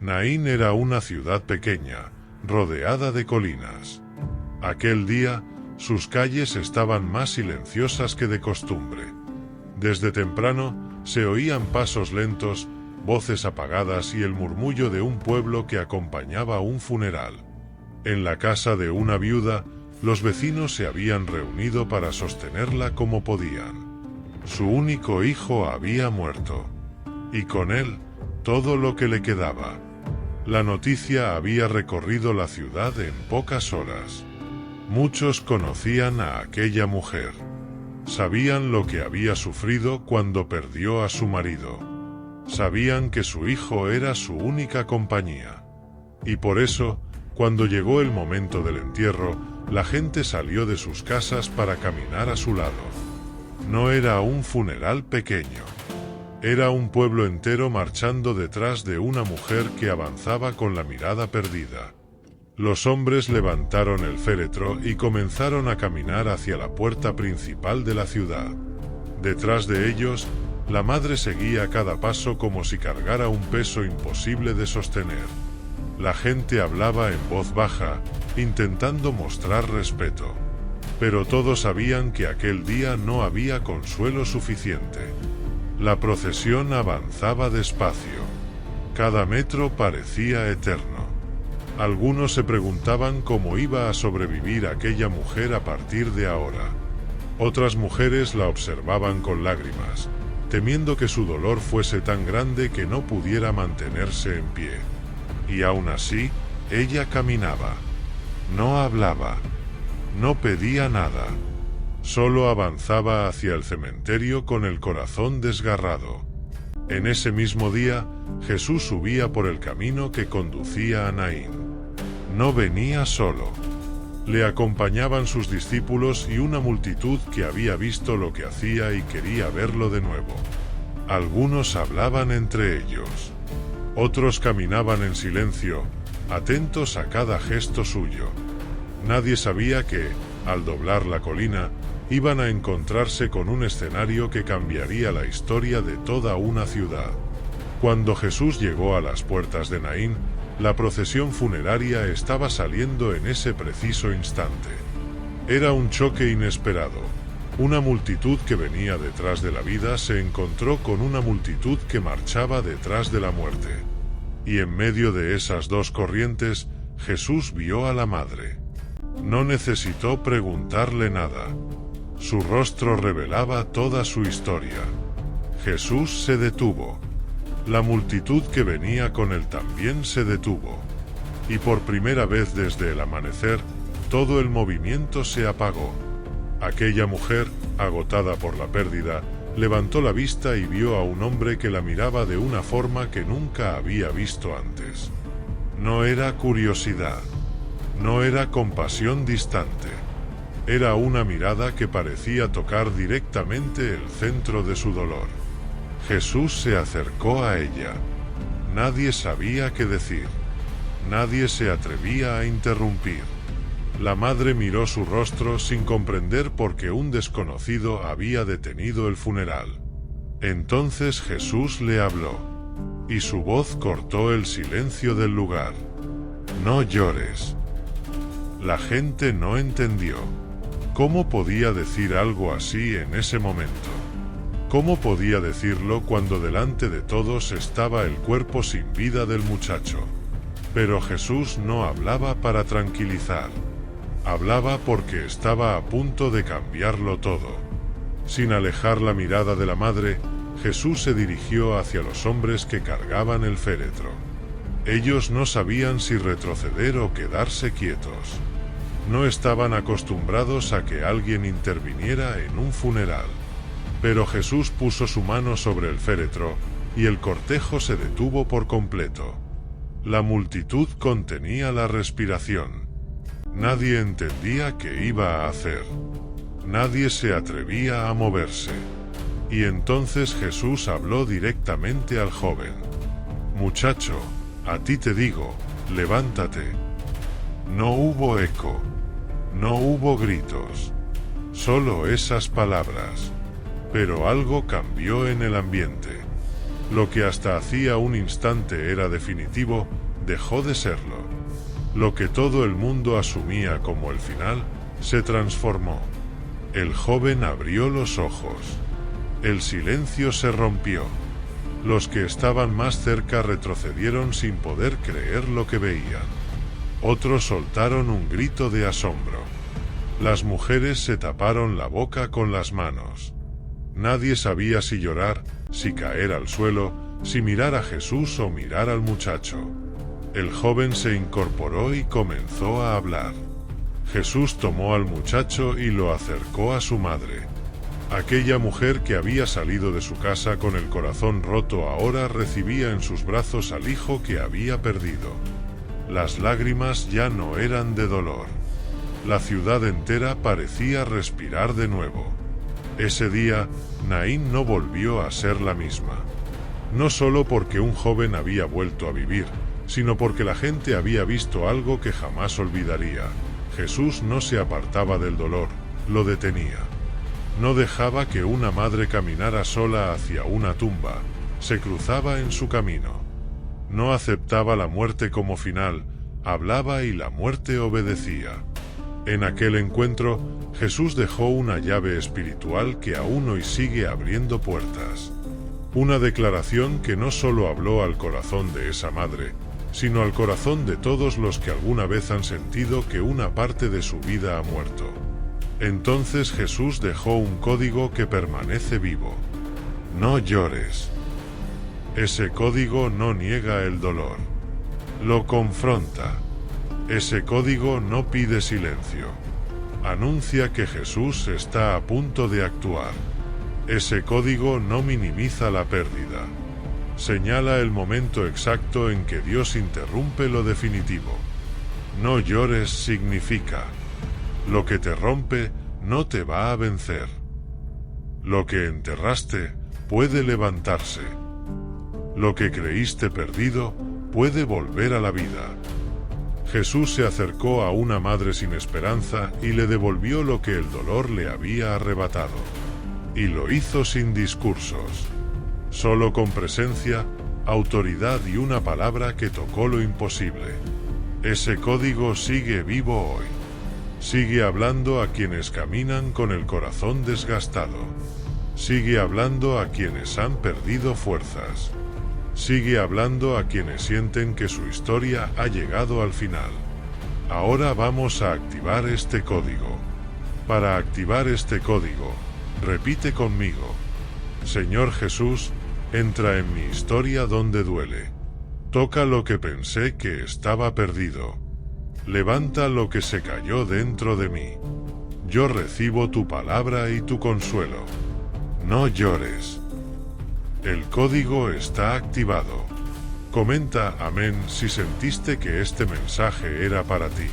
Naín era una ciudad pequeña, rodeada de colinas. Aquel día, sus calles estaban más silenciosas que de costumbre. Desde temprano, se oían pasos lentos, voces apagadas y el murmullo de un pueblo que acompañaba un funeral. En la casa de una viuda, los vecinos se habían reunido para sostenerla como podían. Su único hijo había muerto. Y con él, todo lo que le quedaba. La noticia había recorrido la ciudad en pocas horas. Muchos conocían a aquella mujer. Sabían lo que había sufrido cuando perdió a su marido. Sabían que su hijo era su única compañía. Y por eso, cuando llegó el momento del entierro, la gente salió de sus casas para caminar a su lado. No era un funeral pequeño. Era un pueblo entero marchando detrás de una mujer que avanzaba con la mirada perdida. Los hombres levantaron el féretro y comenzaron a caminar hacia la puerta principal de la ciudad. Detrás de ellos, la madre seguía cada paso como si cargara un peso imposible de sostener. La gente hablaba en voz baja, intentando mostrar respeto. Pero todos sabían que aquel día no había consuelo suficiente. La procesión avanzaba despacio. Cada metro parecía eterno. Algunos se preguntaban cómo iba a sobrevivir aquella mujer a partir de ahora. Otras mujeres la observaban con lágrimas, temiendo que su dolor fuese tan grande que no pudiera mantenerse en pie. Y aún así, ella caminaba. No hablaba. No pedía nada. Solo avanzaba hacia el cementerio con el corazón desgarrado. En ese mismo día, Jesús subía por el camino que conducía a Naín. No venía solo. Le acompañaban sus discípulos y una multitud que había visto lo que hacía y quería verlo de nuevo. Algunos hablaban entre ellos. Otros caminaban en silencio, atentos a cada gesto suyo. Nadie sabía que, al doblar la colina, iban a encontrarse con un escenario que cambiaría la historia de toda una ciudad. Cuando Jesús llegó a las puertas de Naín, la procesión funeraria estaba saliendo en ese preciso instante. Era un choque inesperado. Una multitud que venía detrás de la vida se encontró con una multitud que marchaba detrás de la muerte. Y en medio de esas dos corrientes, Jesús vio a la madre. No necesitó preguntarle nada. Su rostro revelaba toda su historia. Jesús se detuvo. La multitud que venía con él también se detuvo. Y por primera vez desde el amanecer, todo el movimiento se apagó. Aquella mujer, agotada por la pérdida, levantó la vista y vio a un hombre que la miraba de una forma que nunca había visto antes. No era curiosidad. No era compasión distante. Era una mirada que parecía tocar directamente el centro de su dolor. Jesús se acercó a ella. Nadie sabía qué decir. Nadie se atrevía a interrumpir. La madre miró su rostro sin comprender por qué un desconocido había detenido el funeral. Entonces Jesús le habló. Y su voz cortó el silencio del lugar. No llores. La gente no entendió. ¿Cómo podía decir algo así en ese momento? ¿Cómo podía decirlo cuando delante de todos estaba el cuerpo sin vida del muchacho? Pero Jesús no hablaba para tranquilizar. Hablaba porque estaba a punto de cambiarlo todo. Sin alejar la mirada de la madre, Jesús se dirigió hacia los hombres que cargaban el féretro. Ellos no sabían si retroceder o quedarse quietos. No estaban acostumbrados a que alguien interviniera en un funeral. Pero Jesús puso su mano sobre el féretro, y el cortejo se detuvo por completo. La multitud contenía la respiración. Nadie entendía qué iba a hacer. Nadie se atrevía a moverse. Y entonces Jesús habló directamente al joven. Muchacho, a ti te digo, levántate. No hubo eco. No hubo gritos. Solo esas palabras. Pero algo cambió en el ambiente. Lo que hasta hacía un instante era definitivo, dejó de serlo. Lo que todo el mundo asumía como el final, se transformó. El joven abrió los ojos. El silencio se rompió. Los que estaban más cerca retrocedieron sin poder creer lo que veían. Otros soltaron un grito de asombro. Las mujeres se taparon la boca con las manos. Nadie sabía si llorar, si caer al suelo, si mirar a Jesús o mirar al muchacho. El joven se incorporó y comenzó a hablar. Jesús tomó al muchacho y lo acercó a su madre. Aquella mujer que había salido de su casa con el corazón roto ahora recibía en sus brazos al hijo que había perdido. Las lágrimas ya no eran de dolor. La ciudad entera parecía respirar de nuevo. Ese día, Naín no volvió a ser la misma. No solo porque un joven había vuelto a vivir, sino porque la gente había visto algo que jamás olvidaría. Jesús no se apartaba del dolor, lo detenía. No dejaba que una madre caminara sola hacia una tumba, se cruzaba en su camino. No aceptaba la muerte como final, hablaba y la muerte obedecía. En aquel encuentro, Jesús dejó una llave espiritual que aún hoy sigue abriendo puertas. Una declaración que no solo habló al corazón de esa madre, sino al corazón de todos los que alguna vez han sentido que una parte de su vida ha muerto. Entonces Jesús dejó un código que permanece vivo. No llores. Ese código no niega el dolor. Lo confronta. Ese código no pide silencio. Anuncia que Jesús está a punto de actuar. Ese código no minimiza la pérdida. Señala el momento exacto en que Dios interrumpe lo definitivo. No llores significa: lo que te rompe no te va a vencer. Lo que enterraste puede levantarse. Lo que creíste perdido puede volver a la vida. Jesús se acercó a una madre sin esperanza y le devolvió lo que el dolor le había arrebatado. Y lo hizo sin discursos. Solo con presencia, autoridad y una palabra que tocó lo imposible. Ese código sigue vivo hoy. Sigue hablando a quienes caminan con el corazón desgastado. Sigue hablando a quienes han perdido fuerzas. Sigue hablando a quienes sienten que su historia ha llegado al final. Ahora vamos a activar este código. Para activar este código, repite conmigo: Señor Jesús, entra en mi historia donde duele. Toca lo que pensé que estaba perdido. Levanta lo que se cayó dentro de mí. Yo recibo tu palabra y tu consuelo. No llores. El código está activado. Comenta amén si sentiste que este mensaje era para ti.